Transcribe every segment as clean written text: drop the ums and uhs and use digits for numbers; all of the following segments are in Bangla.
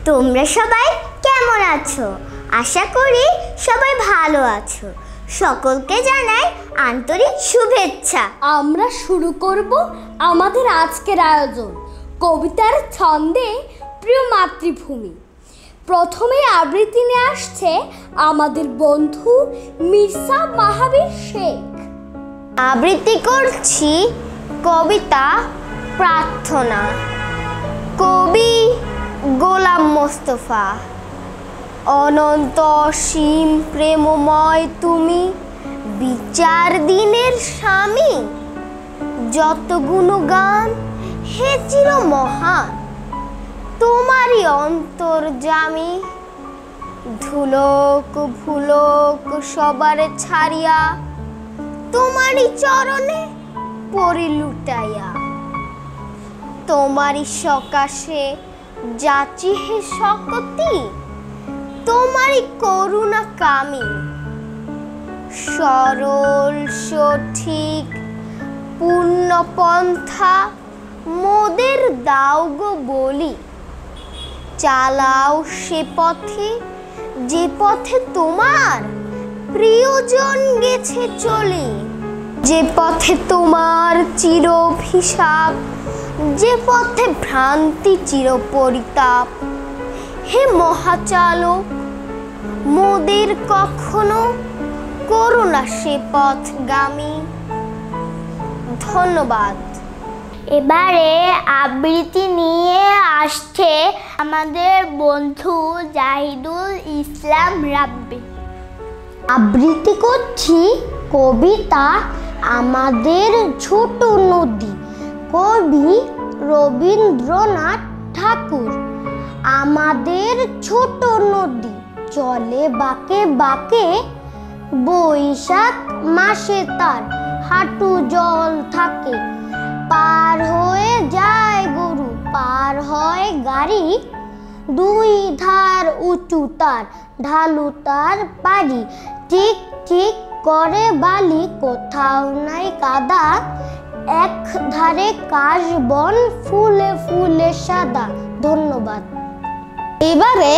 তোমরা সবাই কেমন আছো? আশা করি সবাই ভালো আছো। সকলকে জানাই আন্তরিক শুভেচ্ছা। আমরা শুরু করব আমাদের আজকের আয়োজন কবিতার ছন্দে প্রিয় মাতৃভূমি। প্রথমে আবৃত্তি নিয়ে আসছে আমাদের বন্ধু মির্জা মাহাবীর শেখ। আবৃত্তি করছি কবিতা প্রার্থনা। কবি গোলাম মোস্তফা। অনন্ত অসীম প্রেমময় তুমি, বিচার দিনের স্বামী। যত গুণগান হে চির মহান, তোমারই অন্তর্যামী। ধুলোক ভুলোক সবারে ছাড়িয়া, তোমারই চরণে পরি লুটাইয়া। তোমারই সকাশে যাচি হে শকতি, তোমারই করুণা কামি। সরল সঠিক পূর্ণ পন্থা মোদের দাও গো বলি। চালাও সে পথে যে পথে তোমার প্রিয়জন গেছে চলে। যে পথে তোমার চির অভিশাপ, যে পথে ভ্রান্তি চির পরিতাপ। হে মহাচালক, মোদের কখনো করুণা সে পথগামী। ধন্যবাদ। এবারে আবৃত্তি নিয়ে আসছে আমাদের বন্ধু জাহিদুল ইসলাম রাব্বি। আবৃত্তি করছি কবিতা আমাদের ছোট নদী, কবি রবীন্দ্রনাথ ঠাকুর। আমাদের ছোট নদী চলে বাঁকে বাঁকে, বৈশাখ মাসে তার হাঁটু জল থাকে। পার হয়ে যায় গরু, পার হয় গাড়ি, দুই ধার উঁচু তার, ঢালু তার পাড়ি। ঠিক ঠিক করে বালি, কোথাও নাই কাদা, এক ধারে কাশবন ফুলে ফুলে সাদা। ধন্যবাদ। এবারে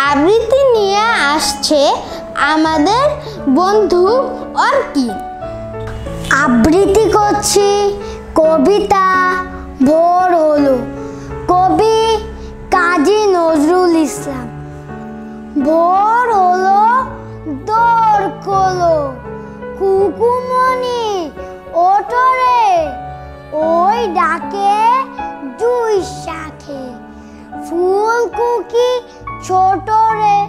আবৃত্তি নিয়ে আসছে আমাদের বন্ধু অর্কিন। আবৃত্তি করছি কবিতা ভোর হলো, কবি কাজী নজরুল ইসলাম। ভোর হলো দৌড় খোলো, কুকুমনি ওঠো রে, ওই ডাকে জুই শাখে। ফুলকুকি ছোট রে,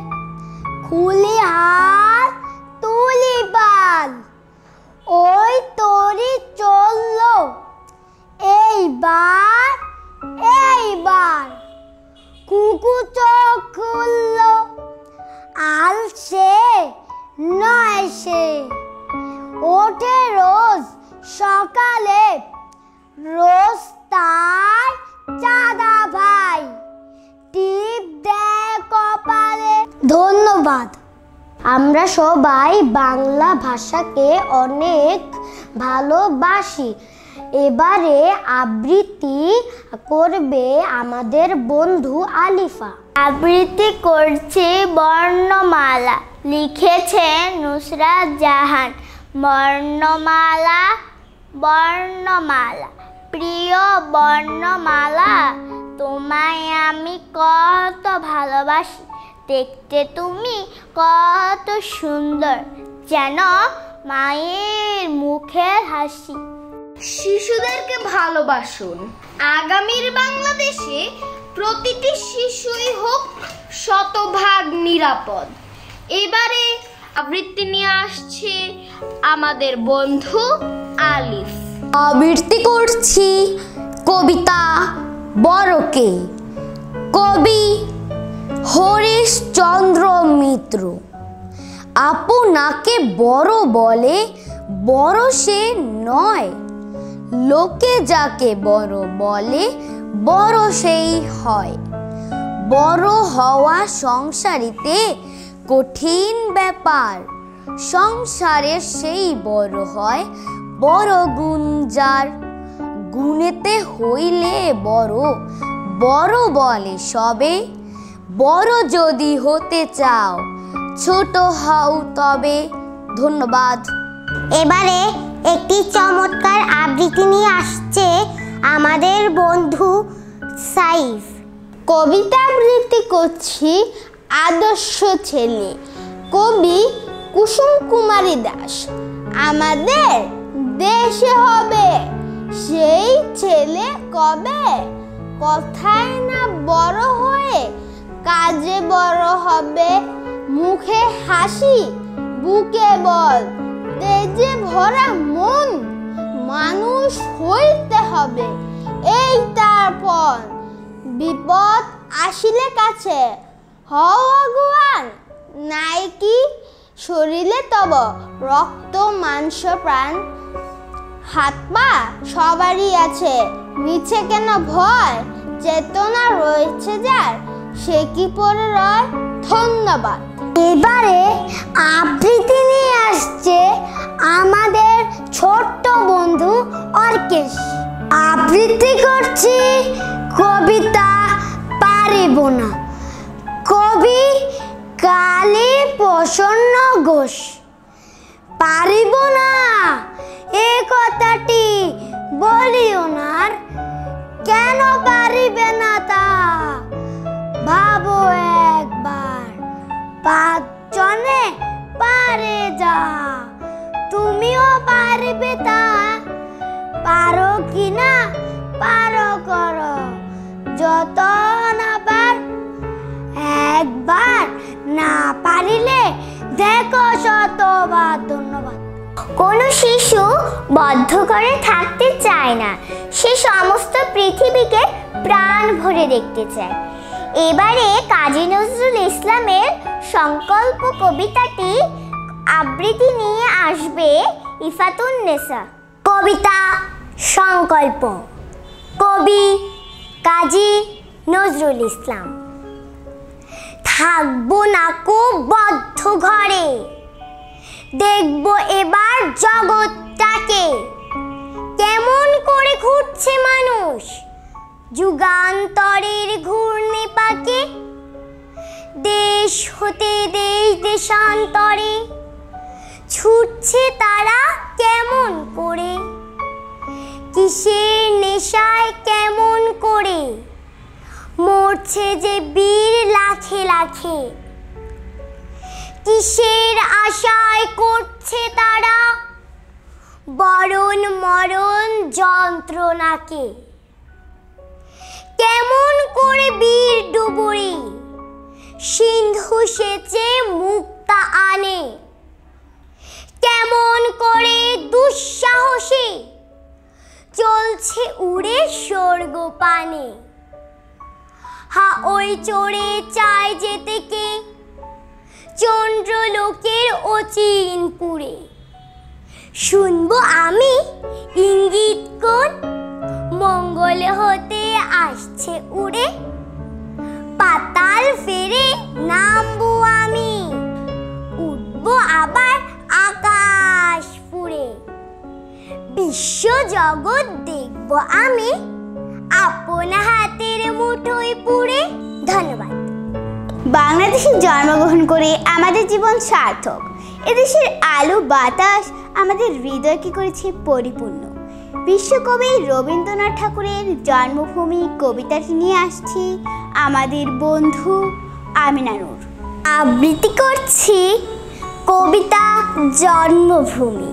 খুলি হাত তুলি পাল। ওই তরি চললো এইবার এইবার, কুকু চোখ খুললো, আল সে নয় সে। ওঠে রোজ সকালে, রোজ তার চাঁদা ভাই, টিপ দেয় কপালে। ধন্যবাদ। আমরা সবাই বাংলা ভাষাকে অনেক ভালোবাসি। এবারে আবৃত্তি করবে আমাদের বন্ধু আলিফা। আবৃত্তি করছি বর্ণমালা, লিখেছে নুসরাত জাহান। বর্ণমালা বর্ণমালা, প্রিয় বর্ণমালা, তোমায় আমি কত ভালোবাসি। দেখতে তুমি কত সুন্দর, যেন মায়ের মুখের হাসি। শিশুদেরকে ভালোবাসুন। আগামীর বাংলাদেশে প্রতিটি শিশুই হোক শতভাগ নিরাপদ। এবারে আবৃত্তি নিয়ে আসছে আমাদের বন্ধু আলিফ। আবৃত্তি করছি কবিতা বড়কে, কবি হরিশচন্দ্র মিত্র। আপনাকে বড় বলে বড় সে নয়, লোকে যাকে বড় বলে বড় সেই হয়। বড় হওয়া সংসারিতে কঠিন ব্যাপার, সংসারে সেই বড় হয় বড় গুণ যার। গুণেতে হইলে বড়, বড় বলে সবে, বড় যদি হতে চাও ছোট হও তবে। ধন্যবাদ। এবারে একটি চমৎকার আবৃত্তি নিয়ে আসছে আমাদের বন্ধু সাইফ। কবিতা আবৃত্তি করছি আদর্শ ছেলে, কবি কুসুম কুমারী দাস। আমাদের দেশে হবে সেই ছেলে কবে, কথায় না বড় হয়ে কাজে বড় হবে। মুখে হাসি বুকে বল, তেজে ভরা মন, মানুষ হইতে হবে এই তার পণ। বিপদ আসিলে কাছে হও আগুয়ান, নাই কি শরীরে তব রক্ত মাংস প্রাণ। হাত পা সবারই আছে, মিছে কেন ভয়, চেতনা রয়েছে যার সে কি পড়ে রয়। ধন্যবাদ। এবারে আবৃত্তি নিয়ে আসছে আমাদের ছোট্ট বন্ধু অর্কেশ। আবৃত্তি করছি কবিতা পারিব না, কবি কালী প্রসন্ন ঘোষ। পারিব না এ কথাটি বলিও না, কেন পারিবে না তা ভাবো একবার। পাঁচজনে পারে যা, তুমিও পারবে তা। পারো কি না পারো করো, যত না পার একবার, না পারিলে দেখো শতবার। ধন্যবাদ। কোনো শিশু বদ্ধ করে থাকতে চায় না, সে সমস্ত পৃথিবীকে প্রাণ ভরে দেখতে চায়। এবারে কাজী নজরুল ইসলামের সংকল্প কবিতাটি আবৃত্তি নিয়ে আসবে ইফাতুন নেসা। কবিতা সংকল্প, কবি কাজী নজরুল ইসলাম। থাকবো না কো বদ্ধ ঘরে, দেখবো এবার জগৎটাকে, কেমন করে ঘুরছে মানুষ যুগান্তরের ঘূর্ণি পাকে। দেশ হতে দেশ দেশান্তরে ছুটছে তারা কেমন করে, কিসের নেশায় কেমন করে, মরছে যে বীর লাখে লাখে। কিসের আশায় করছে তারা বরণ মরণ যন্ত্রণাকে। কেমন করে বীর ডুবুরি সিন্ধু সেচে মুক্তা আনে, কেমন করে দুঃসাহসী চলছে উড়ে স্বর্গ পানে। হা ওই চড়ে চায় যেতে কে চন্দ্রলোকের অচিনপুরে। শুনবো আমি ইঙ্গিত কোন মঙ্গল হতে আসছে উড়ে। পাতাল ফেরে নামবো আমি, উঠবো আবার আকাশ পুরে। বিশ্ব জগৎ দেখবো আমি আপন হাতের মুঠোয় পুরে। ধন্যবাদ। বাংলাদেশে জন্মগ্রহণ করে আমাদের জীবন সার্থক। এদেশের আলো বাতাস আমাদের হৃদয়কে করেছে পরিপূর্ণ। বিশ্বকবি রবীন্দ্রনাথ ঠাকুরের জন্মভূমি কবিতাটি নিয়ে আসছি আমাদের বন্ধু আমিনা নূর। আবৃত্তি করছি কবিতা জন্মভূমি,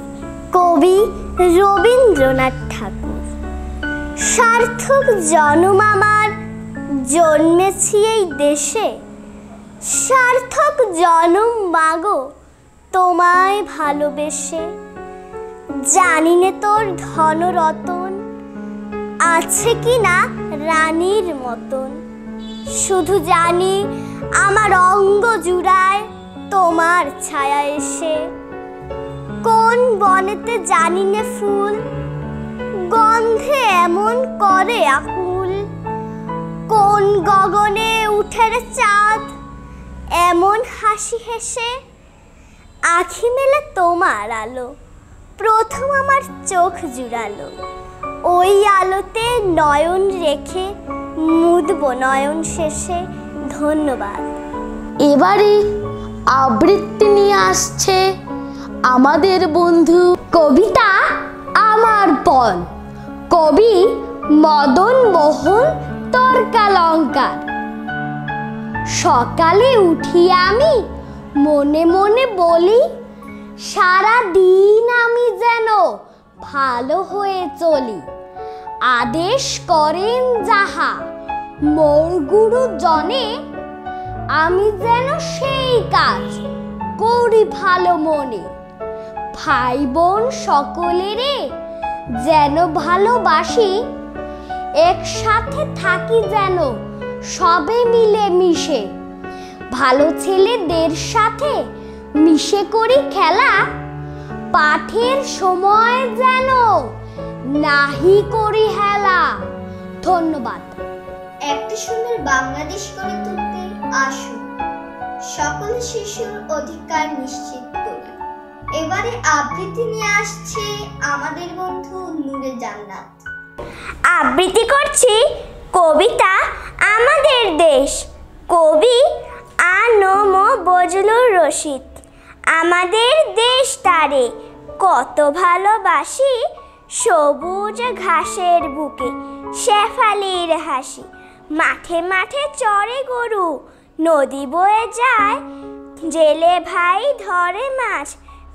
কবি রবীন্দ্রনাথ ঠাকুর। সার্থক জন্ম আমার, জন্মেছি এই দেশে। সার্থক জন্ম মাগো তোমায় ভালোবেসে। জানি নে তোর ধন রতন আছে কি না রানীর মতন, শুধু জানি আমার অঙ্গ জুড়ায় তোমার ছায়া এসে। কোন বনেতে জানি নে ফুল গন্ধে এমন করে আকুল, কোন গগনে উঠে রে চাঁদ এমন হাসি হেসে। আখি মেলে তোমার আলো প্রথম আমার চোখ জুড়ালো, ওই আলোতে নয়ন রেখে মুদব নয়ন শেষে। ধন্যবাদ। এবারে আবৃত্তি নিয়ে আসছে আমাদের বন্ধু কবিতা আমার পণ, কবি মদন মোহন তর্কালঙ্কার। সকালে উঠি আমি মনে মনে বলি, সারা দিন আমি যেন ভালো হয়ে চলি। আদেশ করেন যাহা মোর গুরু জনে, আমি যেন সেই কাজ করি ভালো মনে। ভাই বোন সকলেরে যেন ভালোবাসি, একসাথে থাকি যেন সবে মিলে মিশে। ভালো ছেলেদের সাথে মিশে করি খেলা, পাঠের সময় যেন নাহি করি হেলা। ধন্যবাদ। একটা সুন্দর বাংলাদেশ গড়ে তুলতে আসুন, সকল শিশুর অধিকার নিশ্চিত করি। এবারে আবৃত্তি নিয়ে আসছে আমাদের বন্ধু নূরে জান্নাত। আবৃত্তি করছি কবিতা আমাদের দেশ, কবি আ.ন.ম বজলুর রশিদ। আমাদের দেশ তারে কত ভালোবাসি, সবুজ ঘাসের বুকে শেফালির হাসি। মাঠে মাঠে চড়ে গরু, নদী বয়ে যায়, জেলে ভাই ধরে মাছ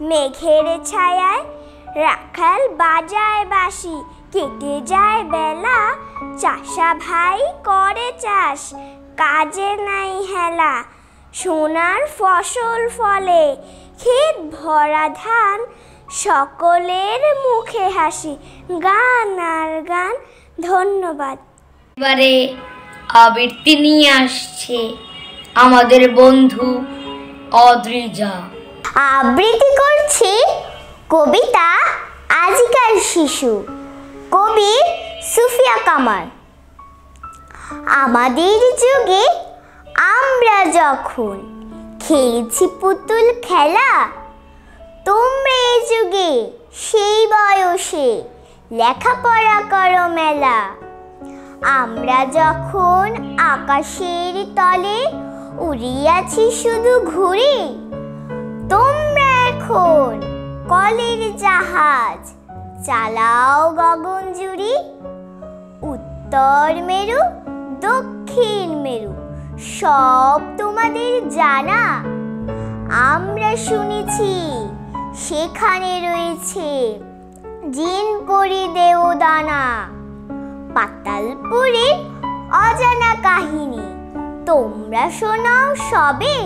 মেঘের ছায়ায়। রাখাল বাজায় বাঁশি, কেটে যায় বেলা, চাষা ভাই করে চাষ, কাজে নাই হেলা। সোনার ফসল ফলে, ক্ষেত ভরা ধান, সকলের মুখে হাসি, গান আর গান। ধন্যবাদ। এবারে আবৃত্তি নিয়ে আসছে আমাদের বন্ধু অদ্রিজা। আবৃত্তি করছি কবিতা আজিকার শিশু, কবি সুফিয়া কামাল। আমাদের যুগে আমরা যখন খেয়েছি পুতুল খেলা, তোমরা এই যুগে সেই বয়সে লেখাপড়া করো মেলা। আমরা যখন আকাশের তলে উড়িয়াছি শুধু ঘুরে, তোমরা এখন কলের জাহাজ চালাও গগন জুড়ি। উত্তর মেরু দক্ষিণ মেরু সব তোমাদের জানা, আমরা শুনেছি সেখানে রয়েছে জিন পরি দেওদানা। পাতালপুরের অজানা কাহিনী তোমরা শোনাও সবে,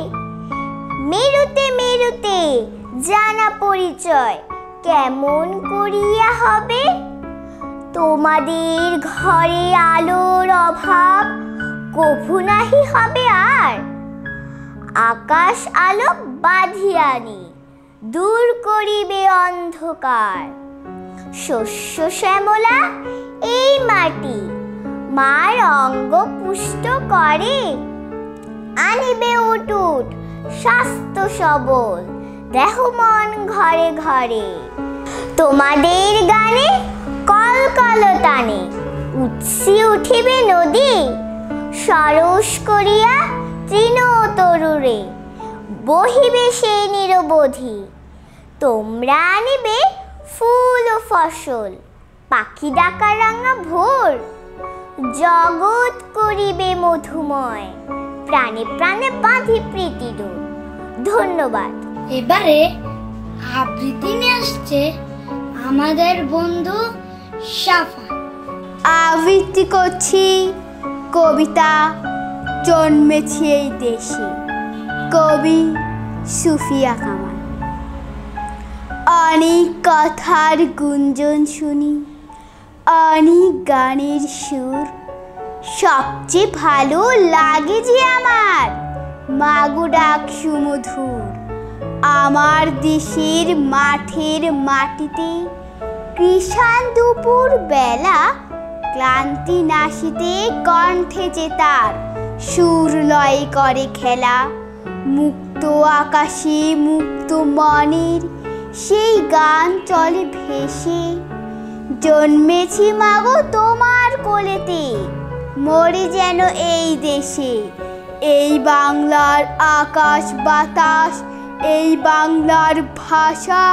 মেরুতে মেরুতে জানা পরিচয় কেমন করিয়া হবে। তোমাদের ঘরে আলোর অভাব কভু নাহি হবে আর, আকাশ আলোক বাঁধিয়ানি দূর করিবে অন্ধকার। শস্য শ্যামলা এই মাটি মার অঙ্গ পুষ্ট করে, আনিবে উটুট স্বাস্থ্য সবল দেহ মন ঘরে ঘরে। তোমাদের গানে কলকলতানে উৎসি উঠিবে নদী, সরস করিয়া তৃণ তরুরে বহিবে সেই নিরবধি। তোমরা আনিবে ফুল ও ফসল, পাখি ডাকা রাঙা ভোর, জগৎ করিবে মধুময়, প্রাণে প্রাণে বাঁধি প্রীতিডোর। ধন্যবাদ। এবারে আবৃত্তি নিয়ে আসছে আমাদের বন্ধু সাফা। আবৃত্তি করছি কবিতা জন্মেছি এই দেশে, কবি সুফিয়া কামাল। অনেক কথার গুঞ্জন শুনি, অনেক গানের সুর, সবচেয়ে ভালো লাগে যে আমার মাগো ডাক সুমধুর। আমার দেশের মাঠের মাটিতে কৃষাণ দুপুর বেলা, ক্লান্তি নাশিতে কণ্ঠে যে তার সুর লয় করে খেলা। মুক্ত আকাশে মুক্ত মনের সেই গান চলে ভেসে, জন্মেছি মাগো তোমার কোলেতে, মরে যেন এই দেশে। এই বাংলার আকাশ বাতাস, এই বাংলার ভাষা,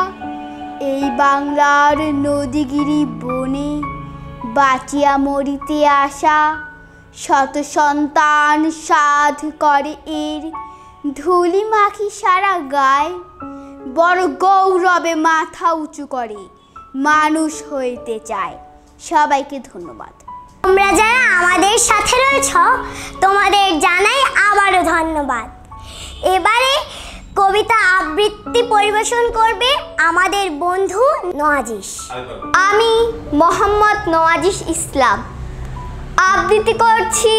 এই বাংলার নদীগিরি বনে বাঁচিয়া মরিতে আসা শত সন্তান সাধ করে এর ধুলি মাখি সারা গায়, বড় গৌরবে মাথা উঁচু করে মানুষ হইতে চায়। সবাইকে ধন্যবাদ। তোমরা যারা আমাদের সাথে রয়েছ তোমাদের জানাই আবারও ধন্যবাদ। এবারে কবিতা আবৃত্তি পরিবেশন করবে আমাদের বন্ধু নওয়াজিশ। আমি মোহাম্মদ নওয়াজিশ ইসলাম আবৃত্তি করছি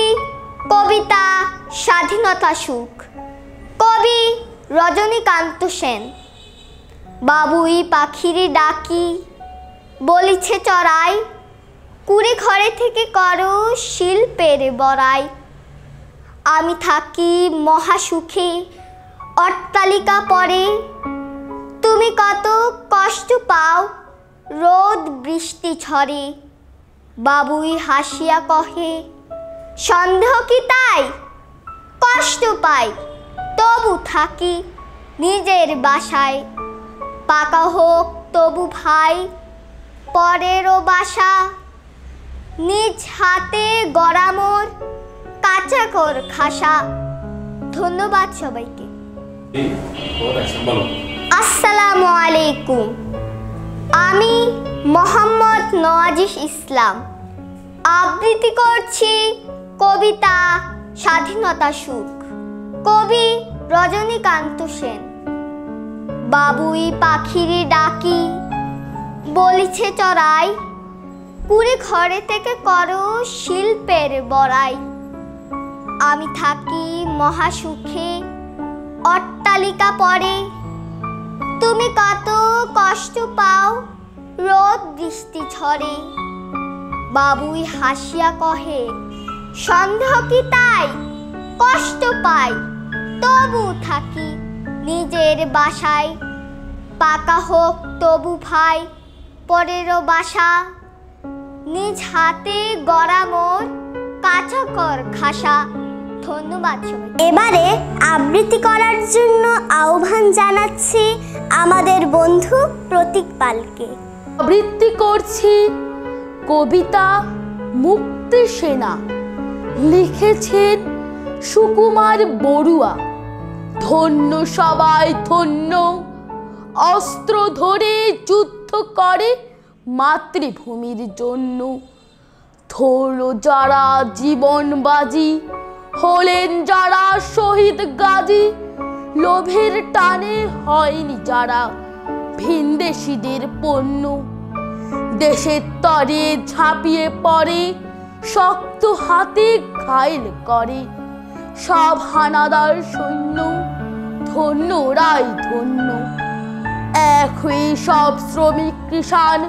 কবিতা স্বাধীনতা সুখ। কবি রজনীকান্ত সেন। বাবুই পাখিরি ডাকি বলিছে চড়াই, কুড়ে ঘরে থেকে করো শিল্পের বড়াই। আমি থাকি মহাসুখে অট্টালিকা পরে, তুমি কত কষ্ট পাও রোদ বৃষ্টি ঝরে। বাবুই হাসিয়া কহে সন্দেহ কি তাই, কষ্ট পাই তবু থাকি নিজের বাসায়। পাকা হোক তবু ভাই পরেরও বাসা, নিজ হাতে গড়া মোর কাঁচা কর খাসা। ধন্যবাদ সবাইকে। আসসালামু আলাইকুম। আমি মোহাম্মদ নওয়াজিশ ইসলাম আবৃত্তি করছি কবিতা স্বাধীনতা সুখ। কবি রজনীকান্ত সেন। বাবুই পাখিরি ডাকি বলিছে চড়াই, কুড়ে ঘরে থেকে করো শিল্পের বড়াই। আমি থাকি মহাসুখে অট্টালিকা পরে, তুমি কত কষ্ট পাও রোদ বৃষ্টি ঝরে। বাবুই হাসিয়া কহে সন্দেহ কি তাই, কষ্ট পাই তবু থাকি নিজের বাসায়। পাকা হোক তবু ভাই পরেরও বাসা, নিজ হাতে গড়া মোর কাঁচা কর খাসা। ধন্যবাদ সবাই। এবারে আবৃত্তি করার জন্য আহ্বান জানাচ্ছি আমাদের বন্ধু প্রতীক পালকে। আবৃত্তি করছি কবিতা মুক্তি সেনা, লিখেছেন সুকুমার বড়ুয়া। ধন্য সবাই ধন্য, অস্ত্র ধরে যুদ্ধ করে মাতৃভূমির জন্য। ধরল যারা জীবন বাজি, হলেন যারা শহীদ গাজী। লোভের টানে হয়নি যারা ভিনদেশীদের পণ্য। দেশের তরে ঝাঁপিয়ে পড়ে, শক্ত হাতে ঘায়েল করে সব হানাদার সৈন্য। ধন্য রাই ধন্য, এক হয়ে সব শ্রমিক কৃষাণ,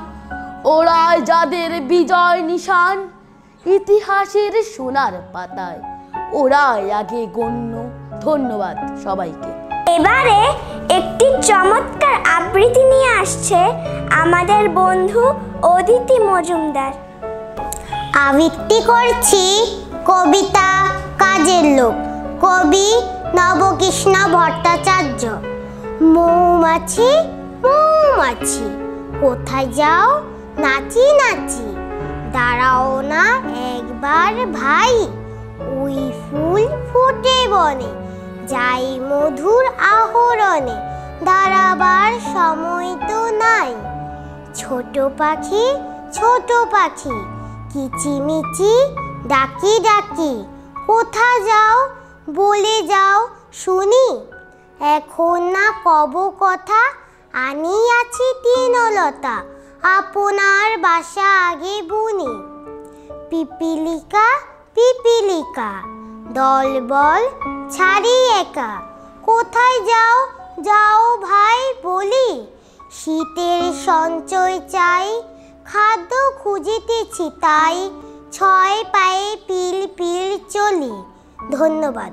ওরাই যাদের বিজয় নিশান। ইতিহাসের সোনার পাতায় ওরাই আগে গণ্য। ধন্যবাদ সবাইকে। এবারে একটি চমৎকার আবৃত্তি নিয়ে আসছে আমাদের বন্ধু অদিতি মজুমদার। আবৃত্তি করছি কবিতা কাজের লোক। কবি নবকৃষ্ণ ভট্টাচার্য। মৌমাছি মৌমাছি কোথায় যাও নাচি নাচি, দাঁড়াও না একবার ভাই। ওই ফুল ফোটে বনে, যাই মধুর আহরণে, দাঁড়াবার সময় তো নাই। ছোট পাখি কিচিমিচি ডাকি ডাকি, কোথা যাও বলে যাও শুনি। এখন না কব কথা, আনি আছি তৃণলতা, আপনার বাসা আগে বুনি। পিপিলিকা পিপিলিকা দলবল ছাড়ি একা, কোথায় যাও যাও ভাই বলি। শীতের সঞ্চয় চাই, খাদ্য খুঁজিতেছি তাই, ছয় পায়ে পিল পিল চলি। ধন্যবাদ।